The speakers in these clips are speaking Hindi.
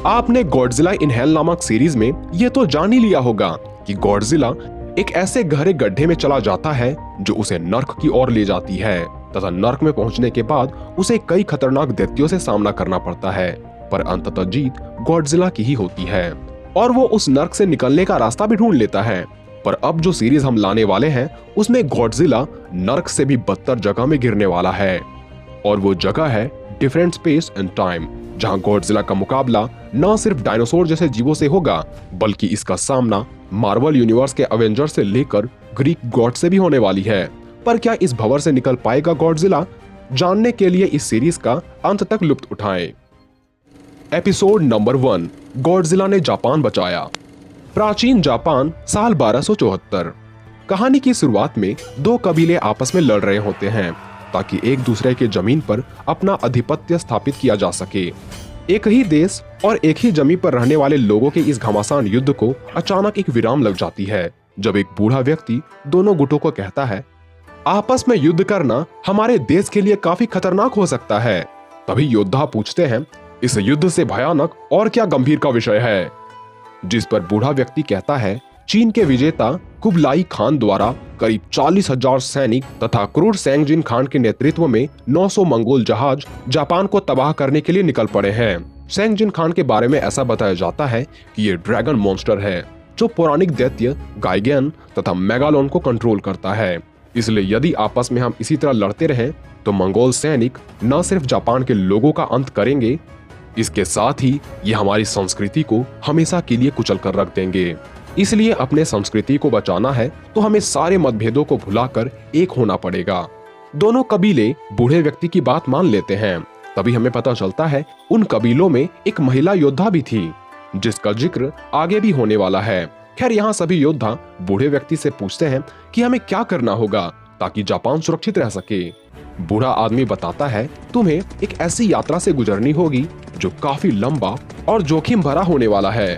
आपने गॉडजिला इन हेल नामक सीरीज में ये तो जान ही लिया होगा कि गॉडजिला एक ऐसे गहरे गड्ढे में चला जाता है जो उसे नर्क की ओर ले जाती है तथा नर्क में पहुंचने के बाद उसे कई खतरनाक दैत्यों से सामना करना पड़ता है, पर अंततः जीत गॉडजिला की ही होती है और वो उस नर्क से निकलने का रास्ता भी ढूंढ लेता है। पर अब जो सीरीज हम लाने वाले हैं उसमें गॉडजिला नर्क से भी बदतर जगह में गिरने वाला है और वो जगह है डिफरेंट स्पेस एंड टाइम, जहां गॉडजिला का मुकाबला न सिर्फ डायनासोर जैसे जीवों से होगा बल्कि इसका सामना मार्वल यूनिवर्स के अवेंजर से लेकर ग्रीक गॉड से भी होने वाली है। पर क्या इस भंवर से निकल पाएगा गॉडजिला? जानने के लिए इस सीरीज का अंत तक लुत्फ उठाएं। एपिसोड नंबर 1, गॉडजिला ने जापान बचाया। प्राचीन जापान, साल 1274। कहानी की शुरुआत में दो कबीले आपस में लड़ रहे होते हैं ताकि एक दूसरे के जमीन पर अपना आधिपत्य स्थापित किया जा सके। एक ही देश और एक ही जमीन पर रहने वाले लोगों के इस घमासान युद्ध को अचानक एक विराम लग जाती है जब एक बूढ़ा व्यक्ति दोनों गुटों को कहता है, आपस में युद्ध करना हमारे देश के लिए काफी खतरनाक हो सकता है। तभी योद्धा पूछते हैं, इस युद्ध से भयानक और क्या गंभीर का विषय है? जिस पर बूढ़ा व्यक्ति कहता है, चीन के विजेता कुबलाई खान द्वारा करीब 40,000 सैनिक तथा क्रूर सेंगजिन खान के नेतृत्व में 900 मंगोल जहाज जापान को तबाह करने के लिए निकल पड़े हैं। सेंगजिन खान के बारे में ऐसा बताया जाता है कि ये ड्रैगन मॉन्स्टर है जो पौराणिक दैत्य गाइगेन तथा मेगालोन को कंट्रोल करता है। इसलिए यदि आपस में हम इसी तरह लड़ते रहें तो मंगोल सैनिक न सिर्फ जापान के लोगों का अंत करेंगे, इसके साथ ही ये हमारी संस्कृति को हमेशा के लिए कुचल कर रख देंगे। इसलिए अपने संस्कृति को बचाना है तो हमें सारे मतभेदों को भुलाकर एक होना पड़ेगा। दोनों कबीले बूढ़े व्यक्ति की बात मान लेते हैं। तभी हमें पता चलता है उन कबीलों में एक महिला योद्धा भी थी जिसका जिक्र आगे भी होने वाला है। खैर, यहाँ सभी योद्धा बूढ़े व्यक्ति से पूछते हैं कि हमें क्या करना होगा ताकि जापान सुरक्षित रह सके। बूढ़ा आदमी बताता है, तुम्हें एक ऐसी यात्रा से गुजरनी होगी जो काफी लंबा और जोखिम भरा होने वाला है,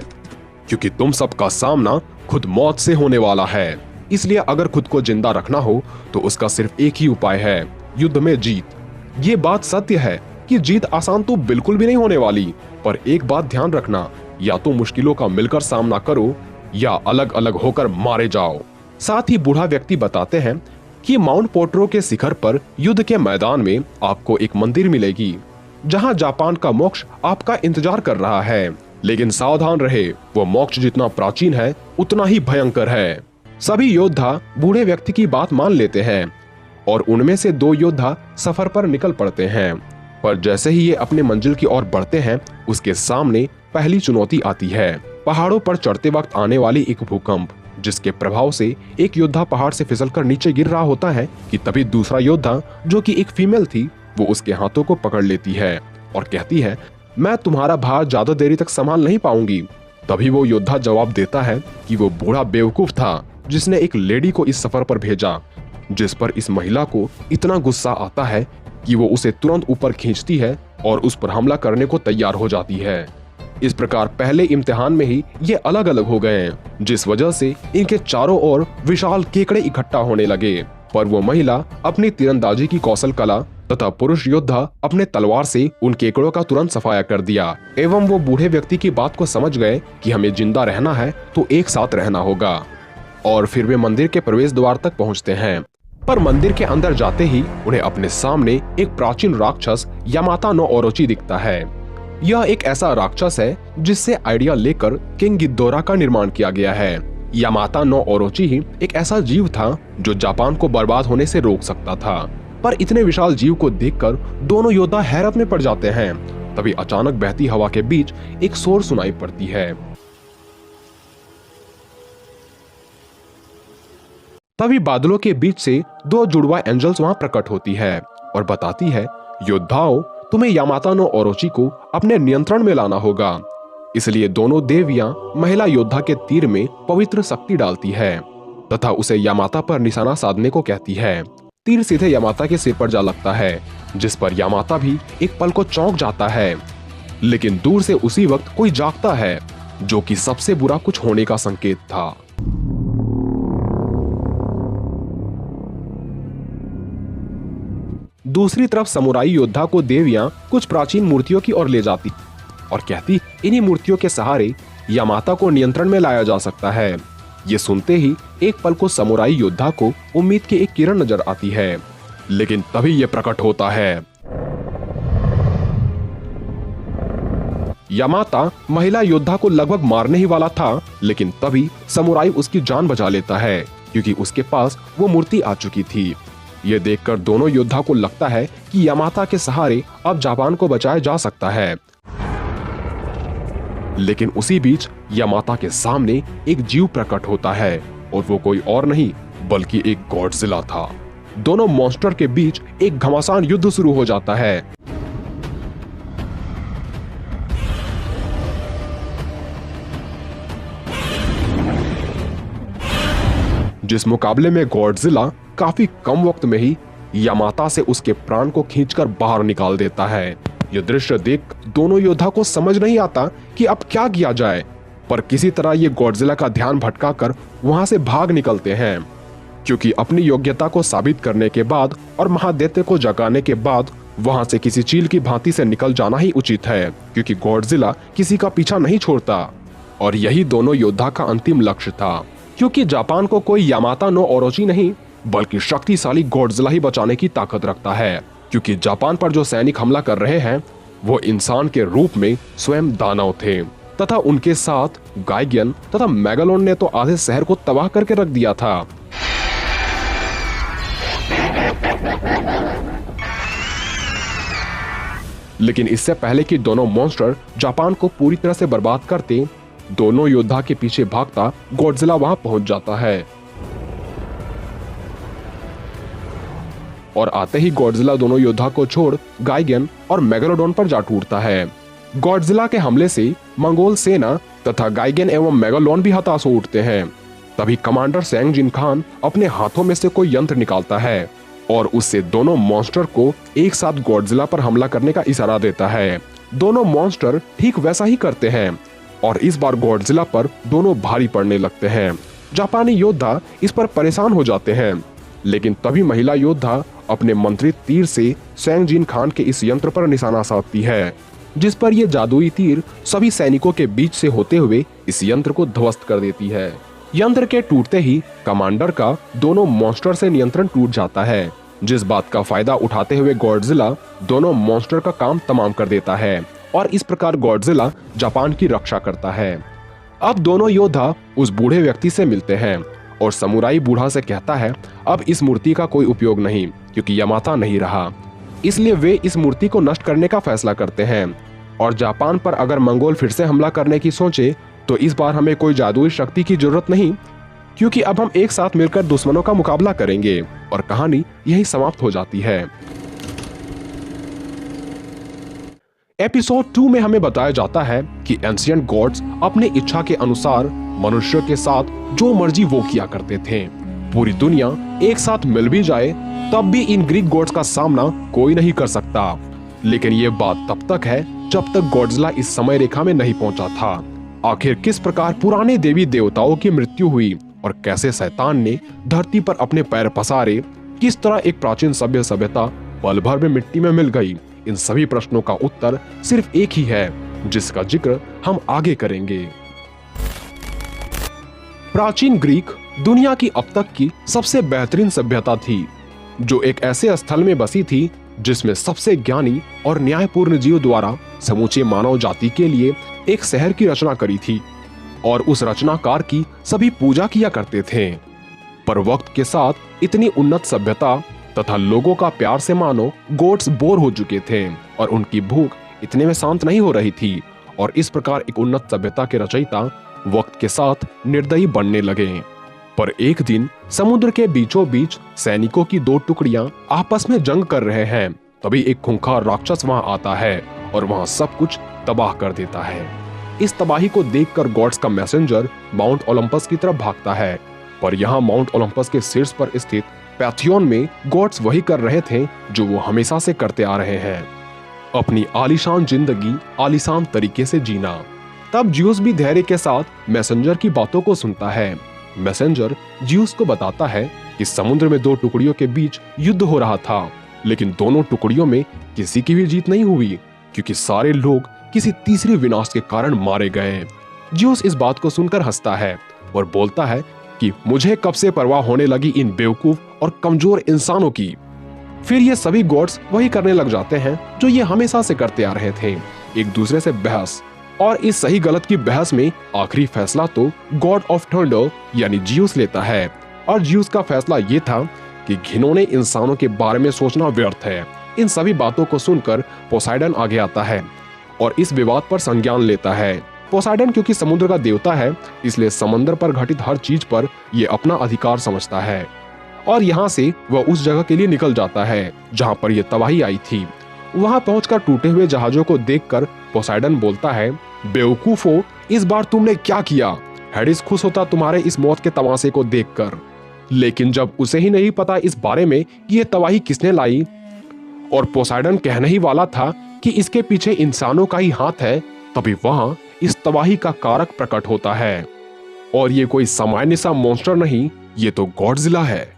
क्योंकि तुम सबका सामना खुद मौत से होने वाला है। इसलिए अगर खुद को जिंदा रखना हो तो उसका सिर्फ एक ही उपाय है, युद्ध में जीत। ये बात सत्य है कि जीत आसान तो बिल्कुल भी नहीं होने वाली, पर एक बात ध्यान रखना, या तो मुश्किलों का मिलकर सामना करो या अलग अलग होकर मारे जाओ। साथ ही बूढ़ा व्यक्ति बताते हैं कि माउंट पोर्टरो के शिखर पर युद्ध के मैदान में आपको एक मंदिर मिलेगी जहां जापान का मोक्ष आपका इंतजार कर रहा है। लेकिन सावधान रहे, वो मोक्ष जितना प्राचीन है उतना ही भयंकर है। सभी योद्धा बूढ़े व्यक्ति की बात मान लेते हैं और उनमें से 2 योद्धा सफर पर निकल पड़ते हैं। पर जैसे ही ये अपने मंजिल की ओर बढ़ते हैं उसके सामने पहली चुनौती आती है, पहाड़ों पर चढ़ते वक्त आने वाली एक भूकंप, जिसके प्रभाव से एक योद्धा पहाड़ से फिसलकर नीचे गिर रहा होता है कि तभी दूसरा योद्धा जो कि एक फीमेल थी वो उसके हाथों को पकड़ लेती है और कहती है, मैं तुम्हारा भार ज्यादा देरी तक संभाल नहीं पाऊंगी। तभी वो योद्धा जवाब देता है कि वो बूढ़ा बेवकूफ था जिसने एक लेडी को इस सफर पर भेजा, जिस पर इस महिला को इतना गुस्सा आता है कि वो उसे तुरंत ऊपर खींचती है और उस पर हमला करने को तैयार हो जाती है। इस प्रकार पहले इम्तिहान में ही ये अलग अलग हो गए, जिस वजह से इनके चारों ओर विशाल केकड़े इकट्ठा होने लगे। पर वो महिला अपनी तीरंदाजी की कौशल कला तथा पुरुष योद्धा अपने तलवार से उन केकड़ों का तुरंत सफाया कर दिया एवं वो बूढ़े व्यक्ति की बात को समझ गए कि हमें जिंदा रहना है तो एक साथ रहना होगा। और फिर वे मंदिर के प्रवेश द्वार तक पहुंचते हैं। पर मंदिर के अंदर जाते ही उन्हें अपने सामने एक प्राचीन राक्षस यामाता नो ओरोची दिखता है। यह एक ऐसा राक्षस है जिससे आइडिया लेकर किंग गिद्दोरा का निर्माण किया गया है। यामाता नो ओरोची ही एक ऐसा जीव था जो जापान को बर्बाद होने से रोक सकता था। पर इतने विशाल जीव को देखकर दोनों योद्धा हैरत में पड़ जाते हैं। तभी अचानक बहती हवा के बीच एक शोर सुनाई पड़ती है। तभी बादलों के बीच से 2 जुड़वा एंजल्स वहां प्रकट होती है और बताती है, योद्धाओं, तुम्हें यामाता नो ओरोची को अपने नियंत्रण में लाना होगा। इसलिए दोनों देवियां महिला योद्धा के तीर में पवित्र शक्ति डालती है तथा उसे यामाता पर निशाना साधने को कहती है। तीर सीधे यामाता के सिर पर जा लगता है, जिस पर यामाता भी एक पल को चौंक जाता है। लेकिन दूर से उसी वक्त कोई जागता है, जो कि सबसे बुरा कुछ होने का संकेत था। दूसरी तरफ समुराई योद्धा को देवियां कुछ प्राचीन मूर्तियों की ओर ले जाती और कहती इन्हीं मूर्तियों के सहारे यामाता को नियंत्रण में लाया जा सकता है। ये सुनते ही एक पल को समुराई योद्धा को उम्मीद की एक किरण नजर आती है, लेकिन तभी ये प्रकट होता है। यामाता महिला योद्धा को लगभग मारने ही वाला था, लेकिन तभी समुराई उसकी जान बचा लेता है क्योंकि उसके पास वो मूर्ति आ चुकी थी। ये देखकर दोनों योद्धा को लगता है कि यामाता के सहारे अब जापान को बचाया जा सकता है। लेकिन उसी बीच यामाता के सामने एक जीव प्रकट होता है और वो कोई और नहीं बल्कि एक गॉडजिला था। दोनों मॉन्स्टर के बीच एक घमासान युद्ध शुरू हो जाता है। जिस मुकाबले में गॉडजिला काफी कम वक्त में ही यामाता से उसके प्राण को खींचकर बाहर निकाल देता है। यह दृश्य देख दोनों योद्धा को समझ नहीं आता कि अब क्या किया जाए, पर किसी तरह ये गॉडजिला का ध्यान भटकाकर वहां से भाग निकलते हैं, क्योंकि अपनी योग्यता को साबित करने के बाद और महादैत्य को जगाने के बाद वहां से किसी चील की भांति से निकल जाना ही उचित है, क्योंकि गॉडजिला किसी का पीछा नहीं छोड़ता। और यही दोनों योद्धा का अंतिम लक्ष्य था, क्योंकि जापान को कोई यामाता नो ओरोची नहीं बल्कि शक्तिशाली गॉडजिला ही बचाने की ताकत रखता है, क्योंकि जापान पर जो सैनिक हमला कर रहे हैं वो इंसान के रूप में स्वयं दानव थे, तथा उनके साथ गाइगन तथा मेगालोन ने तो आधे शहर को तबाह करके रख दिया था। लेकिन इससे पहले कि दोनों मॉन्स्टर जापान को पूरी तरह से बर्बाद करते, दोनों योद्धा के पीछे भागता गॉडजिला वहां पहुंच जाता है और आते ही गॉडजिला दोनों योद्धा को छोड़ गाइगन और मेगालोडोन पर जा टूटता है। गॉडजिला के हमले से मंगोल सेना तथा गाइगन एवं मेगालोन भी हताश हो उठते हैं। तभी कमांडर सेंग जिन खान अपने हाथों में से कोई यंत्र निकालता है और उससे दोनों मॉन्स्टर को एक साथ गॉडजिला पर हमला करने का इशारा देता है। दोनों मॉन्स्टर ठीक वैसा ही करते हैं और इस बार गॉडजिला पर दोनों भारी पड़ने लगते हैं। जापानी योद्धा इस पर परेशान हो जाते हैं, लेकिन तभी महिला योद्धा अपने मंत्रित तीर से सेंग जिन खान के इस यंत्र पर निशाना साधती है, जिस पर यह जादुई तीर सभी सैनिकों के बीच से होते हुए इस यंत्र को ध्वस्त कर देती है। यंत्र के टूटते ही कमांडर का दोनों मॉन्स्टर से नियंत्रण टूट जाता है, जिस बात का फायदा उठाते हुए गॉडजिला दोनों मॉन्स्टर का काम तमाम कर देता है और इस प्रकार गॉडजिला जापान की रक्षा करता है। अब दोनों योद्धा उस बूढ़े व्यक्ति से मिलते हैं और समुराई बूढ़ा से कहता है अब इस मूर्ति का कोई उपयोग नहीं, क्योंकि यामाता नहीं रहा। इसलिए वे इस मूर्ति को नष्ट करने का फैसला करते हैं और जापान पर अगर मंगोल फिर से हमला करने की सोचे तो इस बार हमें कोई जादुई शक्ति की जरूरत नहीं, क्योंकि अब हम एक साथ मिलकर दुश्मनों का मुकाबला करेंगे। और कहानी यही समाप्त हो जाती है। एपिसोड 2 में हमें बताया जाता है कि एंशिएंट गॉड्स अपने इच्छा के अनुसार मनुष्य के साथ जो मर्जी वो किया करते थे। पूरी दुनिया एक साथ मिल भी जाए तब भी इन ग्रीक गॉड्स का सामना कोई नहीं कर सकता। लेकिन ये बात तब तक है जब तक गॉडजिला इस समय रेखा में नहीं पहुंचा था। आखिर किस प्रकार पुराने देवी देवताओं की मृत्यु हुई और कैसे शैतान ने धरती पर अपने पैर पसारे, किस तरह एक प्राचीन सभ्यता पल भर में मिट्टी में मिल गई, इन सभी प्रश्नों का उत्तर सिर्फ एक ही है जिसका जिक्र हम आगे करेंगे। प्राचीन ग्रीक दुनिया की अब तक की सबसे बेहतरीन सभ्यता थी, जो एक ऐसे स्थल में बसी थी जिसमें सबसे ज्ञानी और न्यायपूर्ण जीव द्वारा समूचे मानव जाति के लिए एक शहर की रचना करी थी और उस रचनाकार की सभी पूजा किया करते थे। पर वक्त के साथ इतनी उन्नत सभ्यता तथा लोगों का प्यार से मानो गॉड्स बोर हो चुके थे और उनकी भूख इतने में शांत नहीं हो रही थी और इस प्रकार एक उन्नत सभ्यता के रचयिता वक्त के साथ निर्दयी बनने लगे। पर एक दिन समुद्र के बीचों बीच सैनिकों की दो टुकड़ियां आपस में जंग कर रहे हैं। तभी एक खूंखार राक्षस वहां आता है और वहां सब कुछ तबाह कर देता है। इस तबाही को देखकर गॉड्स का मैसेंजर माउंट ओलंपस की तरफ भागता है, पर यहाँ माउंट ओलंपस के शीर्ष पर स्थित पैथियोन में गॉड्स वही कर रहे थे जो वो हमेशा से करते आ रहे हैं, अपनी आलीशान जिंदगी आलीशान तरीके से जीना। तब ज्यूस भी धैर्य के साथ मैसेंजर की बातों को सुनता है। मैसेंजर ज्यूस को बताता है कि समुद्र में दो टुकड़ियों के बीच युद्ध हो रहा था, लेकिन दोनों टुकड़ियों में किसी की भी जीत नहीं हुई, क्योंकि सारे लोग किसी तीसरी विनाश के कारण मारे गए। ज्यूस इस बात को सुनकर हंसता है और बोलता है कि मुझे कब से परवाह होने लगी इन बेवकूफ और कमजोर इंसानों की। फिर ये सभी गॉड्स वही करने लग जाते हैं जो ये हमेशा से करते आ रहे थे, एक दूसरे से बहस। और इस सही गलत की बहस में आखिरी फैसला तो गॉड ऑफ थंडर यानी ज्यूस लेता है। और ज्यूस का फैसला ये था कि घिनौने इंसानों के बारे में सोचना व्यर्थ है। इन सभी बातों को सुनकर पोसाइडन आगे आता है और इस विवाद पर संज्ञान लेता है। पोसाइडन क्योंकि समुद्र का देवता है, इसलिए समंदर पर घटित हर चीज पर ये अपना अधिकार समझता है और यहाँ से वह उस जगह के लिए निकल जाता है जहाँ पर यह तबाही आई थी। वहां पहुंचकर टूटे हुए जहाजों को देखकर पोसाइडन बोलता है, बेवकूफो, इस बार तुमने क्या किया? हेडिस खुश होता तुम्हारे इस मौत के तमाशे को देखकर, लेकिन जब उसे ही नहीं पता इस बारे में कि यह तबाही किसने लाई और पोसाइडन कहने ही वाला था कि इसके पीछे इंसानों का ही हाथ है, तभी वहां इस तबाही का कारक प्रकट होता है। और ये कोई सामान्य सा मॉन्स्टर नहीं, ये तो गॉडजिला है।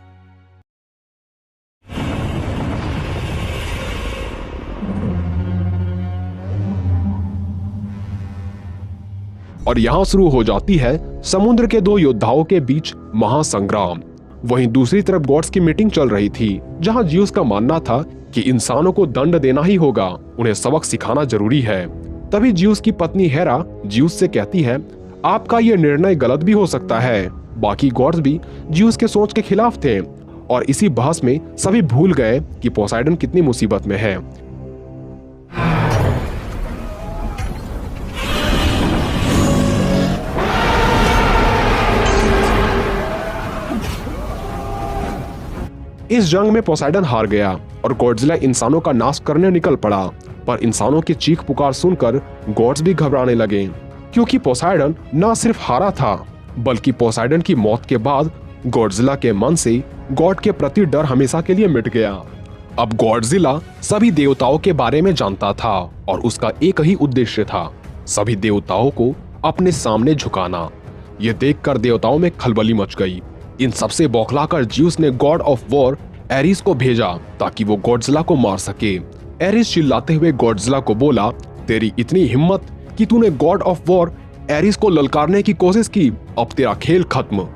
और यहां शुरू हो जाती है समुद्र के दो योद्धाओं के बीच महासंग्राम। वहीं दूसरी तरफ गॉड्स की मीटिंग चल रही थी, जहां ज्यूस का मानना था कि इंसानों को दंड देना ही होगा, उन्हें सबक सिखाना जरूरी है। तभी ज्यूस की पत्नी हेरा ज्यूस से कहती है, आपका यह निर्णय गलत भी हो सकता है। बाकी गॉड्स भी ज्यूस के सोच के खिलाफ थे और इसी बहस में सभी भूल गए कि पोसाइडन कितनी मुसीबत में है। इस जंग में पोसाइडन हार गया और गॉडजिला इंसानों का नाश करने निकल पड़ा। पर इंसानों की चीख पुकार सुनकर गॉड्स भी घबराने लगे, क्योंकि पोसाइडन न सिर्फ हारा था, बल्कि पोसाइडन की मौत के बाद गॉडजिला के मन से गॉड के प्रति डर हमेशा के लिए मिट गया। अब गॉडजिला सभी देवताओं के बारे में जानता था और उसका एक ही उद्देश्य था, सभी देवताओं को अपने सामने झुकाना। यह देखकर देवताओं में खलबली मच गई। इन सबसे बौखलाकर ज्यूस ने गॉड ऑफ वॉर एरिस को भेजा ताकि वो गॉडजिला को मार सके। एरिस चिल्लाते हुए गॉडजिला को बोला, तेरी इतनी हिम्मत कि तूने गॉड ऑफ वॉर एरिस को ललकारने की कोशिश की, अब तेरा खेल खत्म।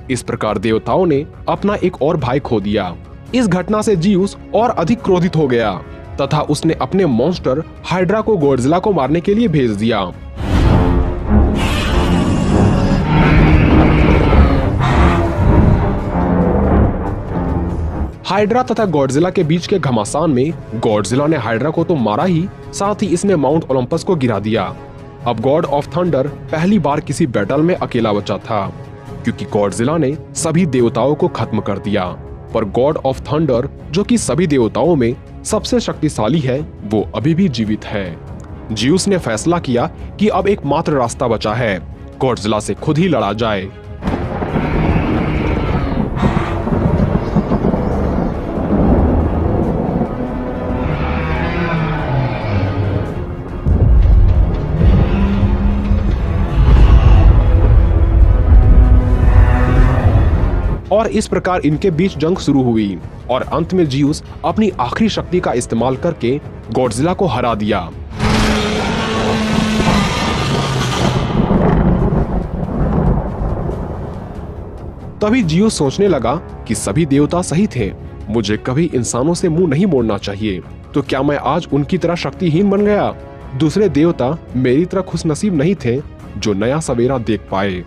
इस प्रकार देवताओं ने अपना एक और भाई खो दिया। इस घटना से ज्यूस और अधिक क्रोधित हो गया तथा उसने अपने मॉन्स्टर हाइड्रा को गॉडजिला को मारने के लिए भेज दिया। हाइड्रा तथा गॉडजिला के बीच के घमासान में गॉडजिला ने हाइड्रा को तो मारा ही, साथ ही इसने माउंट ओलंपस को गिरा दिया। अब गॉड ऑफ थंडर पहली बार किसी बैटल में अकेला बचा था, क्योंकि गॉडजिला ने सभी देवताओं को खत्म कर दिया। पर गॉड ऑफ थंडर, जो कि सभी देवताओं में सबसे शक्तिशाली है, वो अभी भी जीवित है। ज्यूस ने फैसला किया कि अब एकमात्र रास्ता बचा है, गॉडजिला से खुद ही लड़ा जाए। और इस प्रकार इनके बीच जंग शुरू हुई और अंत में ज्यूस अपनी आखिरी शक्ति का इस्तेमाल करके गॉडजिला को हरा दिया। तभी ज्यूस सोचने लगा कि सभी देवता सही थे, मुझे कभी इंसानों से मुंह नहीं मोड़ना चाहिए। तो क्या मैं आज उनकी तरह शक्तिहीन बन गया? दूसरे देवता मेरी तरह खुशनसीब नहीं थे जो नया सवेरा देख पाए।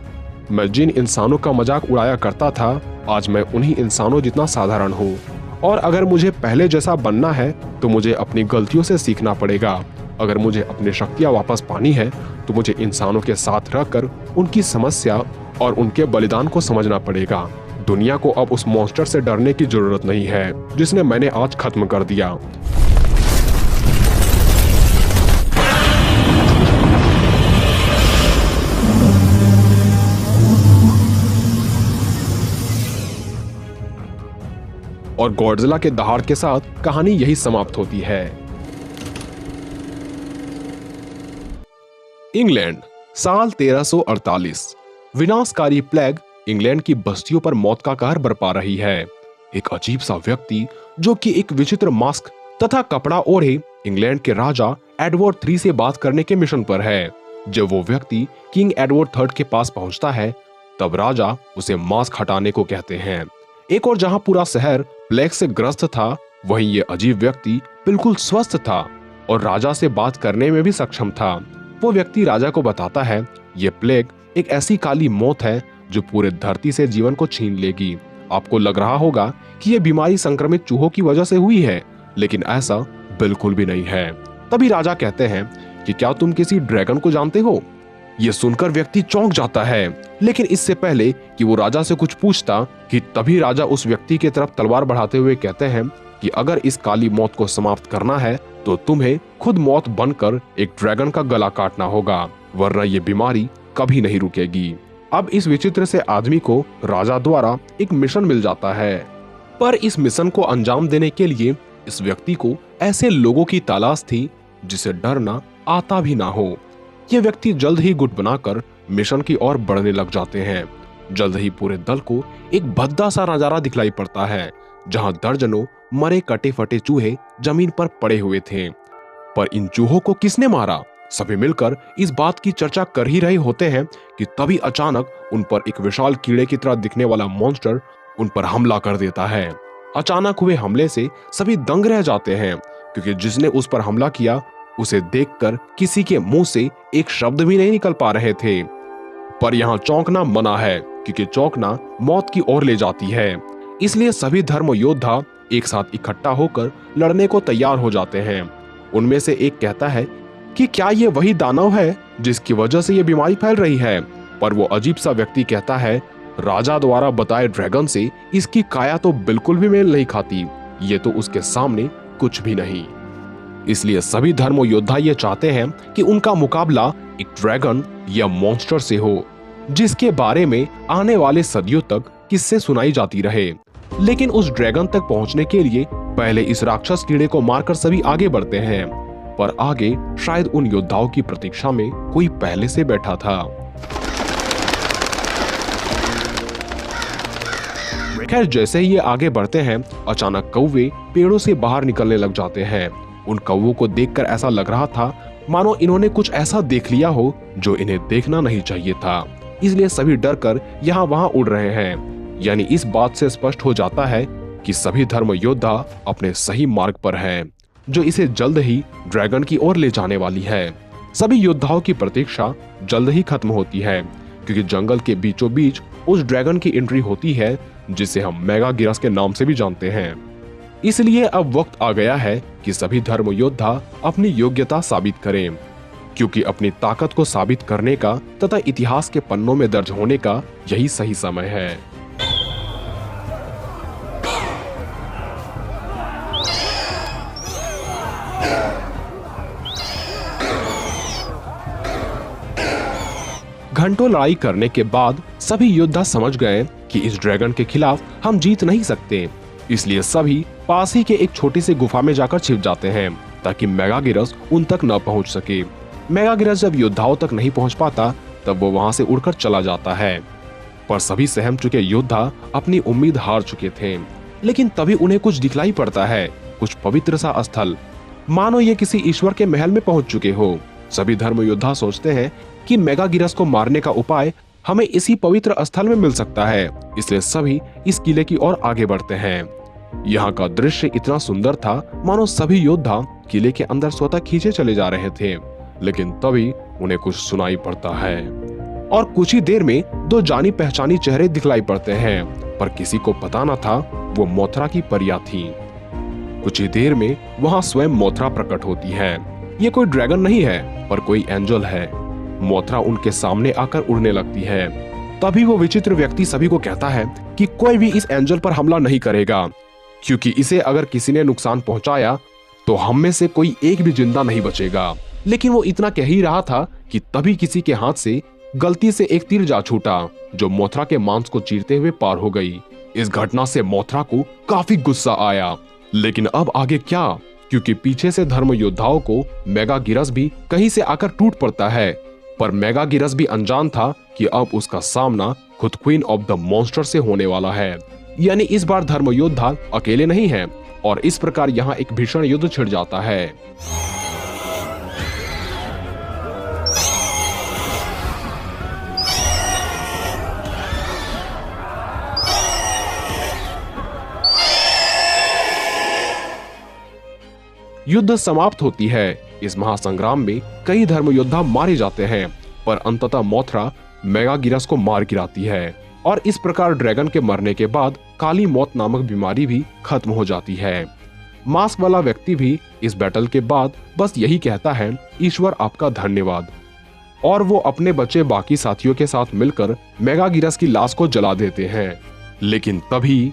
मैं जिन इंसानों का मजाक उड़ाया करता था, आज मैं उन्हीं इंसानों जितना साधारण हूँ। और अगर मुझे पहले जैसा बनना है तो मुझे अपनी गलतियों से सीखना पड़ेगा। अगर मुझे अपनी शक्तियाँ वापस पानी है तो मुझे इंसानों के साथ रहकर उनकी समस्या और उनके बलिदान को समझना पड़ेगा। दुनिया को अब उस मॉन्स्टर से डरने की जरूरत नहीं है जिसने मैंने आज खत्म कर दिया। और गॉडजिला के दहाड़ के साथ कहानी यही समाप्त होती है। इंग्लैंड, साल 1348। विनाशकारी प्लेग इंग्लैंड की बस्तियों पर मौत का कहर बरपा रही है। एक अजीब सा व्यक्ति जो कि एक विचित्र मास्क तथा कपड़ा ओढ़े इंग्लैंड के राजा एडवर्ड III से बात करने के मिशन पर है। जब वो व्यक्ति किंग एडवर्ड III के पास पहुंचता है तब राजा उसे मास्क हटाने को कहते हैं। एक और जहां पूरा शहर प्लेग से ग्रस्त था, वहीं ये अजीब व्यक्ति बिल्कुल स्वस्थ था और राजा से बात करने में भी सक्षम था। वो व्यक्ति राजा को बताता है ये प्लेग एक ऐसी काली मौत है जो पूरे धरती से जीवन को छीन लेगी। आपको लग रहा होगा कि ये बीमारी संक्रमित चूहों की वजह से हुई है, लेकिन ऐसा बिल्कुल भी नहीं है। तभी राजा कहते हैं कि क्या तुम किसी ड्रैगन को जानते हो? ये सुनकर व्यक्ति चौंक जाता है, लेकिन इससे पहले कि वो राजा से कुछ पूछता कि तभी राजा उस व्यक्ति की तरफ तलवार बढ़ाते हुए कहते हैं कि अगर इस काली मौत को समाप्त करना है तो तुम्हें खुद मौत बनकर एक ड्रैगन का गला काटना होगा, वरना ये बीमारी कभी नहीं रुकेगी। अब इस विचित्र से आदमी को राजा द्वारा एक मिशन मिल जाता है, पर इस मिशन को अंजाम देने के लिए इस व्यक्ति को ऐसे लोगों की तलाश थी जिसे डरना आता भी ना हो। ये व्यक्ति जल्द ही गुट बनाकर मिशन की ओर बढ़ने लग जाते हैं। जल्द ही पूरे दल को एक भद्दा सा नजारा दिखलाई पड़ता है, जहां दर्जनों मरे कटे फटे चूहे जमीन पर पड़े हुए थे। पर इन चूहों को किसने मारा? सभी मिलकर इस बात की चर्चा कर ही रहे होते हैं कि तभी अचानक उन पर एक विशाल कीड़े की तरह दिखने वाला मॉन्स्टर उन पर हमला कर देता है। अचानक हुए हमले से सभी दंग रह जाते हैं, क्योंकि जिसने उस पर हमला किया उसे देखकर किसी के मुंह से एक शब्द भी नहीं निकल पा रहे थे। पर यहाँ चौंकना मना है, क्योंकि चौंकना मौत की ओर ले जाती है। इसलिए सभी धर्म योद्धा एक साथ इकट्ठा होकर लड़ने को तैयार हो जाते हैं। उनमें से एक कहता है कि क्या ये वही दानव है जिसकी वजह से ये बीमारी फैल रही है? पर वो अजीब सा व्यक्ति कहता है राजा द्वारा बताए ड्रैगन से इसकी काया तो बिल्कुल भी मेल नहीं खाती, ये तो उसके सामने कुछ भी नहीं। इसलिए सभी धर्म योद्धा ये चाहते हैं कि उनका मुकाबला एक ड्रैगन या मॉन्स्टर से हो, जिसके बारे में आने वाले सदियों तक किस्से सुनाई जाती रहे। लेकिन उस ड्रैगन तक पहुंचने के लिए पहले इस राक्षस कीड़े को मारकर सभी आगे बढ़ते हैं, पर आगे शायद उन योद्धाओं की प्रतीक्षा में कोई पहले से बैठा था। खैर जैसे ही ये आगे बढ़ते हैं, अचानक कौवे पेड़ों से बाहर निकलने लग जाते हैं। उन कौवों को देखकर ऐसा लग रहा था मानो इन्होंने कुछ ऐसा देख लिया हो जो इन्हें देखना नहीं चाहिए था, इसलिए सभी डरकर यहाँ वहाँ उड़ रहे हैं। यानी इस बात से स्पष्ट हो जाता है कि सभी धर्म योद्धा अपने सही मार्ग पर हैं, जो इसे जल्द ही ड्रैगन की ओर ले जाने वाली है। सभी योद्धाओं की प्रतीक्षा जल्द ही खत्म होती है, क्योंकि जंगल के बीचों बीच उस ड्रैगन की एंट्री होती है जिसे हम मेगागिरस के नाम से भी जानते हैं। इसलिए अब वक्त आ गया है कि सभी धर्म योद्धा अपनी योग्यता साबित करें, क्योंकि अपनी ताकत को साबित करने का तथा इतिहास के पन्नों में दर्ज होने का यही सही समय है। घंटों लड़ाई करने के बाद सभी योद्धा समझ गए कि इस ड्रैगन के खिलाफ हम जीत नहीं सकते। इसलिए सभी पास ही के एक छोटी सी गुफा में जाकर छिप जाते हैं, ताकि मेगागिरस उन तक न पहुंच सके। मेगागिरस जब योद्धाओं तक नहीं पहुंच पाता तब वो वहां से उड़कर चला जाता है। पर सभी सहम चुके योद्धा अपनी उम्मीद हार चुके थे। लेकिन तभी उन्हें कुछ दिखलाई पड़ता है, कुछ पवित्र सा स्थल, मानो ये किसी ईश्वर के महल में पहुंच चुके हो। सभी धर्म योद्धा सोचते हैं कि मेगागिरस को मारने का उपाय हमें इसी पवित्र स्थल में मिल सकता है, इसलिए सभी इस किले की ओर आगे बढ़ते हैं। यहाँ का दृश्य इतना सुंदर था मानो सभी योद्धा किले के अंदर स्वतः खींचे चले जा रहे थे। लेकिन तभी उन्हें कुछ सुनाई पड़ता है और कुछ ही देर में दो जानी पहचानी चेहरे दिखलाई पड़ते हैं, पर किसी को पता न था वो मोथरा की परियां थी। कुछ ही देर में वहाँ स्वयं मोथरा प्रकट होती है। ये कोई ड्रैगन नहीं है पर कोई एंजल है। मोथरा उनके सामने आकर उड़ने लगती है। तभी वो विचित्र व्यक्ति सभी को कहता है कि कोई भी इस एंजल पर हमला नहीं करेगा, क्योंकि इसे अगर किसी ने नुकसान पहुंचाया तो हम में से कोई एक भी जिंदा नहीं बचेगा। लेकिन वो इतना कह ही रहा था कि तभी किसी के हाथ से गलती से एक तीर जा छूटा, जो मोथरा के मांस को चीरते हुए पार हो गई। इस घटना से मोथरा को काफी गुस्सा आया। लेकिन अब आगे क्या, क्योंकि पीछे से धर्म योद्धाओं को मेगागिरस भी कहीं से आकर टूट पड़ता है। पर मेगागिरस भी अनजान था कि अब उसका सामना खुद क्वीन ऑफ द मॉन्स्टर से होने वाला है। यानी इस बार धर्मयोद्धा अकेले नहीं हैं और इस प्रकार यहाँ एक भीषण युद्ध छिड़ जाता है। युद्ध समाप्त होती है। इस महासंग्राम में कई धर्मयोद्धा मारे जाते हैं, पर अंततः मोथरा मेगागिरस को मार गिराती है और इस प्रकार ड्रैगन के मरने के बाद काली मौत नामक बीमारी भी खत्म हो जाती है। मास्क वाला व्यक्ति भी इस बैटल के बाद बस यही कहता है, ईश्वर आपका धन्यवाद, और वो अपने बचे बाकी साथियों के साथ मिलकर मेगागिरस की लाश को जला देते हैं। लेकिन तभी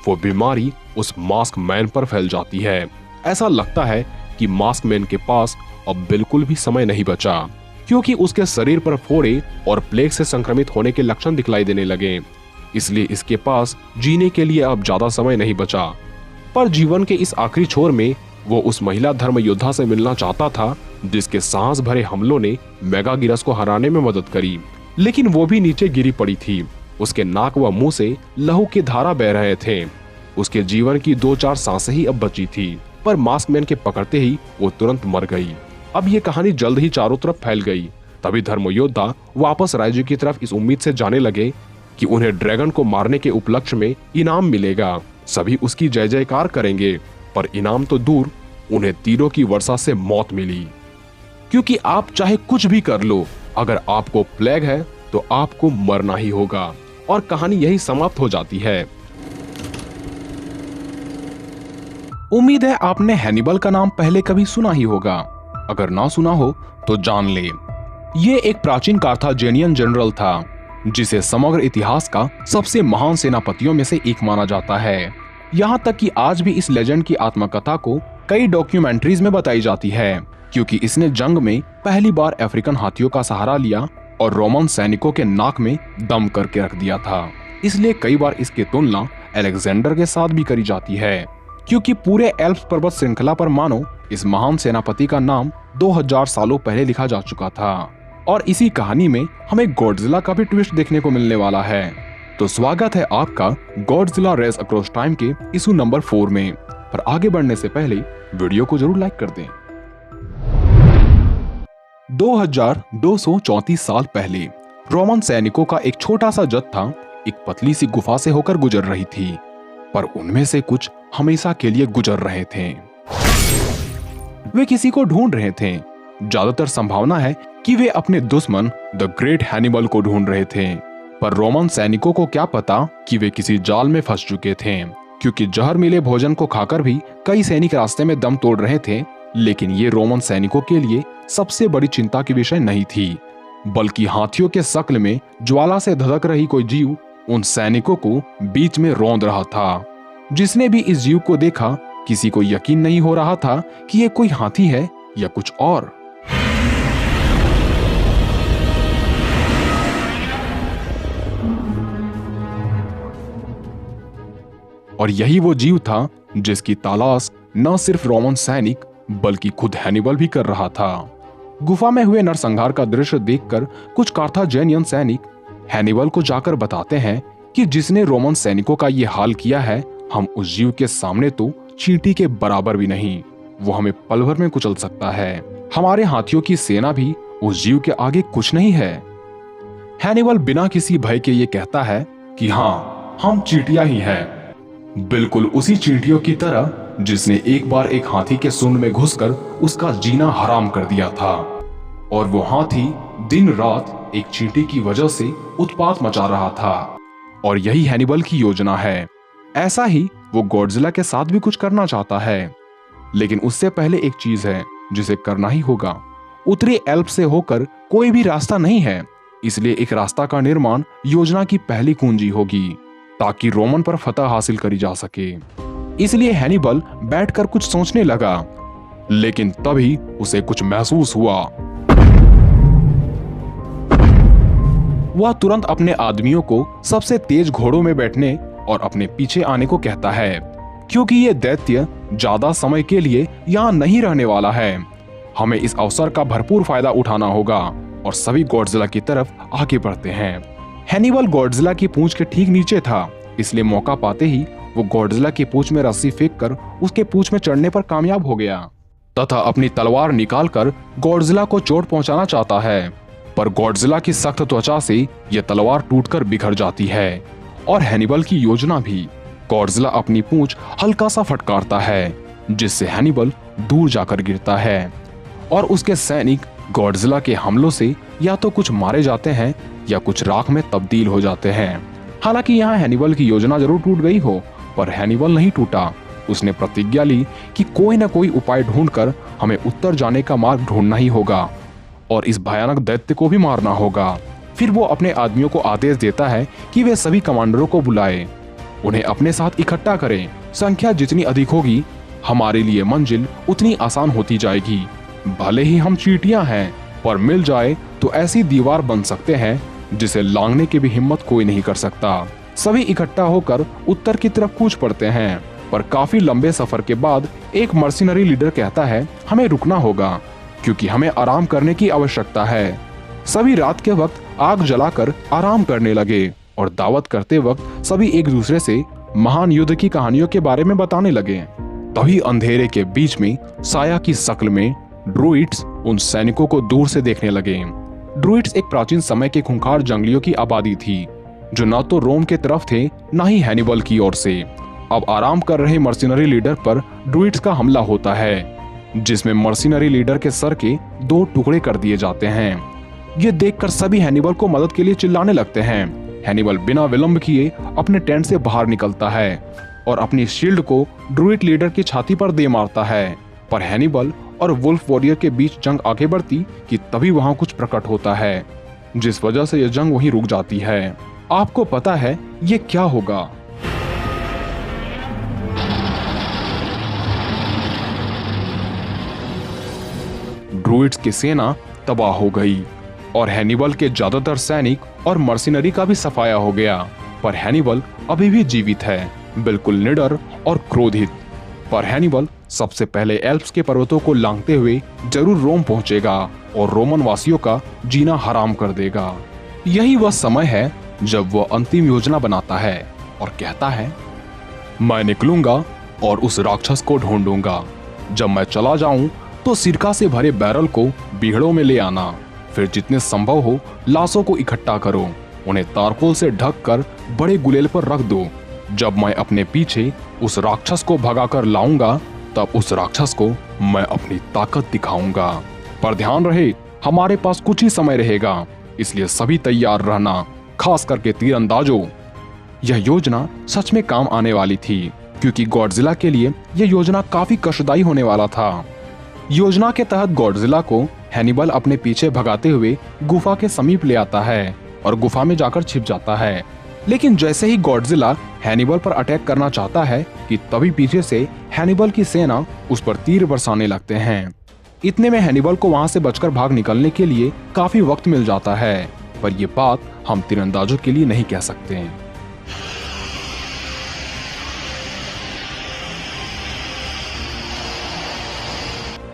वो बीमारी उस मास्क मैन पर फैल जाती है। ऐसा लगता है कि मास्क मैन के पास अब बिल्कुल भी समय नहीं बचा, क्योंकि उसके शरीर पर फोड़े और प्लेग से संक्रमित होने के लक्षण दिखलाई देने लगे। इसलिए इसके पास जीने के लिए अब ज्यादा समय नहीं बचा। पर जीवन के इस आखिरी छोर में वो उस महिला धर्म योद्धा से मिलना चाहता था जिसके साहस भरे हमलों ने मेगागिरस को हराने में मदद करी, लेकिन वो भी नीचे गिरी पड़ी थी। उसके नाक व मुंह से लहू की धारा बह रहे थे। उसके जीवन की 2-4 सांसें ही अब बची थी, पर मास्कमैन के पकड़ते ही वो तुरंत मर गई। अब ये कहानी जल्द ही चारों तरफ फैल गई। तभी धर्मयोद्धा वापस राइजू की तरफ इस उम्मीद से जाने लगे कि उन्हें ड्रैगन को मारने के उपलक्ष्य में इनाम मिलेगा। सभी उसकी जय जयकार करेंगे, पर इनाम तो दूर, उन्हें तीरों की वर्षा से मौत मिली। क्योंकि आप चाहे कुछ भी कर लो, अगर आपको प्लेग है तो आपको मरना ही होगा। और कहानी यही समाप्त हो जाती है। उम्मीद है आपने हैनिबल का नाम पहले कभी सुना ही होगा। अगर ना सुना हो तो जान ले। ये एक प्राचीन कार्थाजेनियन जनरल था जिसे समग्र इतिहास का सबसे महान सेनापतियों में से एक माना जाता है। यहाँ तक कि आज भी इस लेजेंड की आत्मकथा को कई डॉक्यूमेंट्रीज में बताई जाती है, क्योंकि इसने जंग में पहली बार अफ्रीकन हाथियों का सहारा लिया और रोमन सैनिकों के नाक में दम करके रख दिया था। इसलिए कई बार इसकी तुलना अलेक्जेंडर के साथ भी करी जाती है, क्योंकि पूरे एल्प्स पर्वत श्रृंखला पर मानो इस महान सेनापति का नाम 2000 सालों पहले लिखा जा चुका था। और इसी कहानी में हमें गॉडजिला का भी ट्विस्ट देखने को मिलने वाला है। तो स्वागत है आपका गॉडजिला रेस अक्रॉस टाइम के इशू नंबर 4 में। पर आगे बढ़ने से पहले वीडियो को जरूर लाइक कर दें। 2234 साल पहले रोमन सैनिकों का एक छोटा सा जत्था एक पतली सी गुफा से होकर गुजर रही थी, पर उनमें से कुछ हमेशा के लिए गुजर रहे थे। वे किसी को ढूंढ रहे थे। ज्यादातर संभावना है कि वे अपने दुश्मन द ग्रेट हैनिबल को ढूंढ रहे थे, पर रोमन सैनिकों को क्या पता कि वे किसी जाल में फंस चुके थे, क्योंकि जहर मिले भोजन को खाकर भी कई सैनिक रास्ते में दम तोड़ रहे थे। लेकिन ये रोमन सैनिकों के लिए सबसे बड़ी चिंता की विषय नहीं थी, बल्कि हाथियों के शक्ल में ज्वाला से धधक रही कोई जीव उन सैनिकों को बीच में रौंद रहा था। जिसने भी इस जीव को देखा, किसी को यकीन नहीं हो रहा था कि ये कोई हाथी है या कुछ और। और यही वो जीव था जिसकी तलाश न सिर्फ रोमन सैनिक बल्कि खुद हैनिबल भी कर रहा था। गुफा में हुए नरसंहार का दृश्य देखकर कुछ कार्थाजेनियन सैनिक हैनिबल को जाकर बताते हैं कि जिसने रोमन सैनिकों का ये हाल किया है, हम उस जीव के सामने तो चींटी के बराबर भी नहीं। वो हमें पल भर में कुचल सकता है। हमारे हाथियों की सेना भी उस जीव के आगे कुछ नहीं है। हैनिबल बिना किसी भय के ये कहता है कि हाँ, हम चींटियां ही हैं, बिल्कुल उसी चींटियों की तरह जिसने एक बार एक हाथी के सूंड में घुसकर उसका जीना हराम कर दिया था। और वो हाथी दिन रात एक चींटी की वजह से उत्पात मचा रहा था। और यही हैनिबल की योजना है। ऐसा ही वो गॉडजिला के साथ भी कुछ करना चाहता है, लेकिन उससे पहले एक चीज है जिसे करना ही होगा। उत्तरी एल्प से होकर कोई भी रास्ता नहीं है, इसलिए एक रास्ता का निर्माण योजना की पहली कुंजी होगी, ताकि रोमन पर फतह हासिल करी जा सके। इसलिए हैनिबल बैठकर कुछ सोचने लगा, लेकिन तभी उसे कुछ महसूस हुआ। वह तुरंत अपने आदमियों को सबसे तेज घोड़ों में बैठने और अपने पीछे आने को कहता है, क्योंकि ये दैत्य ज्यादा समय के लिए यहाँ नहीं रहने वाला है। हमें इस अवसर का भरपूर फायदा उठाना होगा। और सभी गॉडजिला की तरफ आगे बढ़ते हैं। हैनिबल गॉडजिला की पूंछ के ठीक नीचे था, इसलिए मौका पाते ही वो गॉडजिला की पूंछ में रस्सी फेंककर उसके पूंछ में चढ़ने पर कामयाब हो गया तथा अपनी तलवार निकालकर गॉडजिला को चोट पहुंचाना चाहता है। पर गॉडजिला की सख्त त्वचा से यह तलवार टूटकर बिखर जाती है और हैनिबल की योजना भी। गॉडजिला अपनी पूंछ हल्का सा फटकारता है, जिससे हैनिबल दूर जाकर गिरता है और उसके सैनिक गॉडजिला के हमलों से या तो कुछ मारे जाते हैं या कुछ राख में तब्दील हो जाते हैं। हालांकि यहाँ हैनिबल की योजना जरूर टूट गई हो, पर हैनिबल नहीं टूटा। उसने प्रतिज्ञा ली कि कोई न कोई उपाय ढूंढकर हमें उत्तर जाने का मार्ग ढूंढना ही होगा और इस भयानक दैत्य को भी मारना होगा। फिर वो अपने आदमियों को आदेश देता है कि वे सभी कमांडरों को बुलाए, उन्हें अपने साथ इकट्ठा करें। संख्या जितनी अधिक होगी, हमारे लिए मंजिल उतनी आसान होती जाएगी। भले ही हम चींटियां हैं, पर मिल जाए तो ऐसी दीवार बन सकते हैं जिसे लांघने की भी हिम्मत कोई नहीं कर सकता। सभी इकट्ठा होकर उत्तर की तरफ कूच पड़ते हैं, पर काफी लंबे सफर के बाद एक मर्सिनरी लीडर कहता है हमें रुकना होगा क्योंकि हमें आराम करने की आवश्यकता है। सभी रात के वक्त आग जलाकर आराम करने लगे और दावत करते वक्त सभी एक दूसरे से महान युद्ध की कहानियों के बारे में बताने लगे। तभी अंधेरे के बीच में साया की शक्ल में ड्रूइड्स उन सैनिकों को दूर से देखने लगे। ड्रूइड्स एक प्राचीन समय के खूंखार जंगलियों की आबादी थी, जो न तो रोम के तरफ थे न ही हैनिबल की ओर से। अब आराम कर रहे मर्सिनरी लीडर पर ड्रूइड्स का हमला होता है, जिसमें मर्सिनरी लीडर के सर के 2 टुकड़े कर दिए जाते हैं। ये देखकर सभी हैनिबल को मदद के लिए चिल्लाने लगते हैं। हैनिबल बिना विलंब किए अपने टेंट से बाहर निकलता है और अपनी शील्ड को ड्रूइड लीडर की छाती पर दे मारता है। पर हैनिबल और वुल्फ वॉरियर के बीच जंग आगे बढ़ती कि तभी वहां कुछ प्रकट होता है, जिस वजह से यह जंग वहीं रुक जाती है। आपको पता है ये क्या होगा? ड्रूइड्स की सेना तबाह हो गई और हैनिबल के ज्यादातर सैनिक और मर्सिनरी का भी सफाया हो गया। पर हैनिबल अभी भी जीवित है, बिल्कुल निडर और क्रोधित। पर हैनिबल सबसे पहले एल्प्स के पर्वतों को लांघते हुए जरूर रोम पहुंचेगा और रोमन वासियों का जीना हराम कर देगा। यही वह समय है जब वह अंतिम योजना बनाता है और कहता है, मैं निकलूंगा और उस राक्षस को ढूंढूंगा। जब मैं चला जाऊं तो सिरका से भरे बैरल को बीहड़ों में ले आना। फिर जितने संभव हो लाशों को इकट्ठा करो, उन्हें तारकोल से ढककर बड़े गुलेल पर रख दो। जब मैं अपने पीछे उस राक्षस को भगाकर लाऊंगा, तब उस राक्षस को मैं अपनी ताकत दिखाऊंगा। पर ध्यान रहे, हमारे पास कुछ ही समय रहेगा, इसलिए सभी तैयार रहना, खास करके तीरंदाजों। यह योजना सच में काम आने वाली थी, क्योंकि गॉडजिला के लिए यह योजना काफी कष्टदायी होने वाला था। योजना के तहत गॉडजिला को हैनिबल अपने पीछे भगाते हुए गुफा के समीप ले आता है और गुफा में जाकर छिप जाता है। लेकिन जैसे ही गॉडजिला हैनिबल पर अटैक करना चाहता है कि तभी पीछे से हैनिबल की सेना उस पर तीर बरसाने लगते हैं। इतने में हैनिबल को वहां से बचकर भाग निकलने के लिए काफी वक्त मिल जाता है, पर यह बात हम तीरंदाजों के लिए नहीं कह सकते।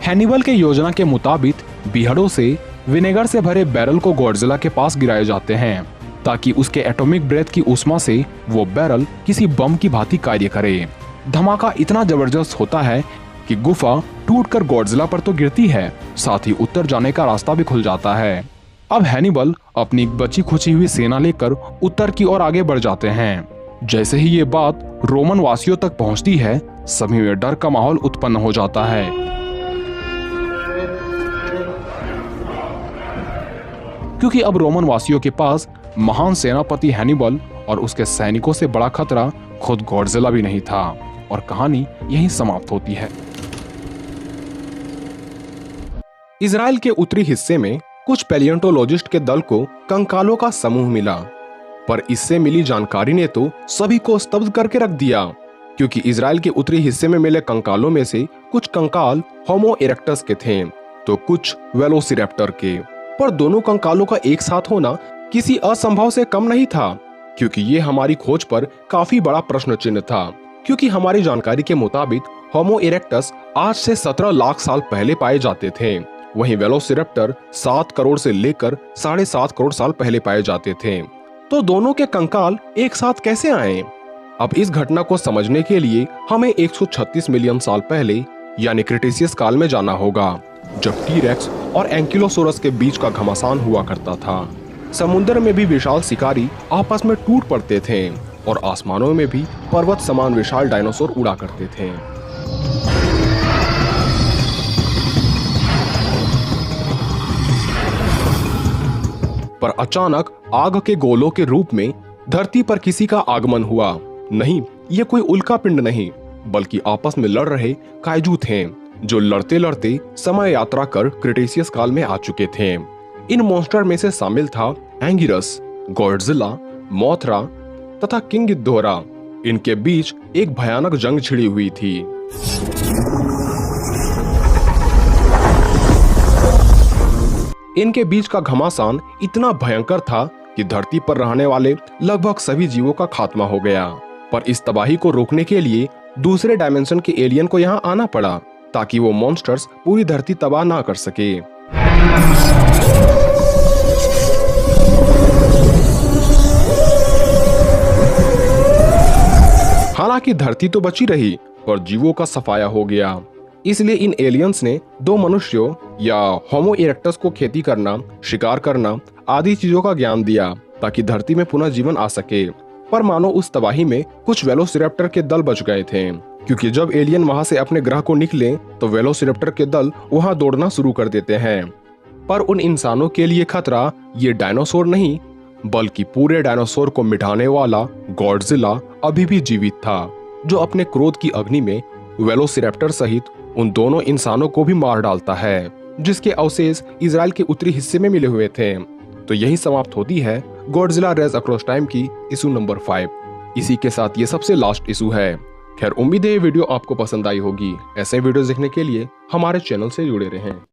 हैनिबल के योजना के मुताबिक बीहड़ों से विनेगर से भरे बैरल को गॉडजिला के पास गिराए जाते हैं, ताकि उसके एटॉमिक ब्रेथ की उष्मा से वो बैरल किसी बम की भांति कार्य करे। धमाका इतना जबरदस्त होता है कि गुफा टूटकर गॉडजिला पर तो गिरती है, साथ ही उत्तर जाने का रास्ता भी खुल जाता है। अब हैनिबल अपनी बची खुची हुई सेना लेकर उत्तर की ओर आगे बढ़ जाते हैं। जैसे ही ये बात रोमन वासियों तक पहुंचती है, सभी में डर का माहौल उत्पन्न हो जाता है, क्योंकि अब रोमन वासियों के पास महान सेनापति हैनिबल और उसके सैनिकों से बड़ा खतरा खुद गॉडजिला भी नहीं था। और कहानी यहीं समाप्त होती है। इजराइल के उत्तरी हिस्से में कुछ पैलियोंटोलॉजिस्ट के दल को कंकालों का समूह मिला, पर इससे मिली जानकारी ने तो सभी को स्तब्ध करके रख दिया, क्योंकि इजराइल के उत्तरी हिस्से में मिले कंकालों में से कुछ कंकाल होमो इरेक्टस के थे तो कुछ वेलोसिरैप्टर के। पर दोनों कंकालों का एक साथ होना किसी असंभव से कम नहीं था, क्योंकि ये हमारी खोज पर काफी बड़ा प्रश्न चिन्ह था। क्योंकि हमारी जानकारी के मुताबिक होमो इरेक्टस आज से 17 लाख साल पहले पाए जाते थे, वहीं वेलोसिरैप्टर 7 करोड़ से लेकर 7.5 करोड़ साल पहले पाए जाते थे। तो दोनों के कंकाल एक साथ कैसे आए? अब इस घटना को समझने के लिए हमें 136 मिलियन साल पहले यानी क्रिटेशियस काल में जाना होगा, जब टी-रेक्स और एंकिलोसोरस के बीच का घमासान हुआ करता था। समुद्र में भी विशाल शिकारी आपस में टूट पड़ते थे और आसमानों में भी पर्वत समान विशाल डायनासोर उड़ा करते थे। पर अचानक आग के गोलों के रूप में धरती पर किसी का आगमन हुआ। नहीं, ये कोई उल्का पिंड नहीं, बल्कि आपस में लड़ रहे काइजू थे, जो लड़ते लड़ते समय यात्रा कर क्रिटेशियस काल में आ चुके थे। इन मॉन्स्टर में से शामिल था एंगिरस, गॉडजिला, मोथरा तथा किंग गिद्धोरा। इनके बीच एक भयानक जंग छिड़ी हुई थी। इनके बीच का घमासान इतना भयंकर था कि धरती पर रहने वाले लगभग सभी जीवों का खात्मा हो गया। पर इस तबाही को रोकने के लिए दूसरे डायमेंशन के एलियन को यहाँ आना पड़ा, ताकि वो मॉन्स्टर्स पूरी धरती तबाह ना कर सके। हालांकि धरती तो बची रही, पर जीवों का सफाया हो गया। इसलिए इन एलियंस ने दो मनुष्यों या होमो इरेक्टस को खेती करना, शिकार करना आदि चीजों का ज्ञान दिया, ताकि धरती में पुनः जीवन आ सके। पर मानो उस तबाही में कुछ वेलोसिरैप्टर के दल बच गए थे, क्योंकि जब एलियन वहां से अपने ग्रह को निकले तो वेलोसिरैप्टर के दल वहां दौड़ना शुरू कर देते हैं। पर उन इंसानों के लिए खतरा ये डायनासोर नहीं, बल्कि पूरे डायनासोर को मिटाने वाला गॉडजिला अभी भी जीवित था, जो अपने क्रोध की अग्नि में वेलोसिरैप्टर सहित उन दोनों इंसानों को भी मार डालता है, जिसके अवशेष इजराइल के उत्तरी हिस्से में मिले हुए थे। तो यही समाप्त होती है गॉडजिला रेज अक्रॉस टाइम की इशू नंबर 5। इसी के साथ ये सबसे लास्ट इशू है। खैर, उम्मीद है ये वीडियो आपको पसंद आई होगी। ऐसे वीडियो देखने के लिए हमारे चैनल से जुड़े रहें।